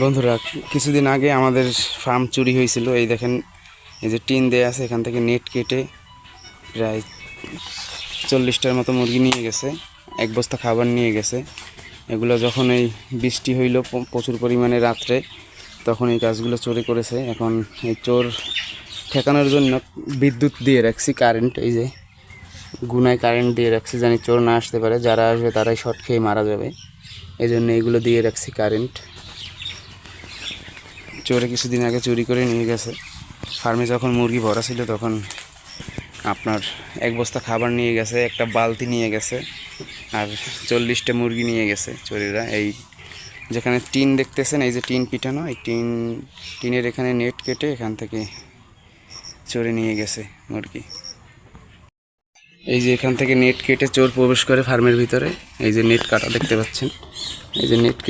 বন্ধুরা, কিছুদিন আগে আমাদের ফার্ম চুরি হয়েছিল। এই দেখেন, এই যে টিন দেয়া আছে, এখান থেকে নেট কেটে প্রায় 40টার মতো মুরগি নিয়ে গেছে, এক বস্তা খাবার নিয়ে গেছে। এগুলো যখন এই বৃষ্টি হইল প্রচুর পরিমাণে রাত্রে, তখন এই গাছগুলো চুরি করেছে। এখন এই চোর ঠেকানোর জন্য বিদ্যুৎ দিয়ে রাখছি, কারেন্ট, এই যে গুনায় কারেন্ট দিয়ে রাখছি, জানি চোর না আসতে পারে, যারা আসবে তারাই শর্ট খেয়ে মারা যাবে। এই জন্য এইগুলো দিয়ে রাখছি কারেন্ট। চোরে কিছুদিন আগে চুরি করে নিয়ে গেছে। ফার্মে যখন মুরগি ভরা ছিল তখন আপনার এক বস্তা খাবার নিয়ে গেছে, একটা বালতি নিয়ে গেছে, আর 40টা মুরগি নিয়ে গেছে চোরেরা। এই যেখানে টিন দেখতেছেন, এই যে টিন পিটানো, এই টিনের এখানে নেট কেটে এখান থেকে চোরে নিয়ে গেছে মুরগি। এই যে এখান থেকে নেট কেটে চোর প্রবেশ করে ফার্মের ভিতরে। এই যে নেট কাটা দেখতে পাচ্ছেন, এই যে নেট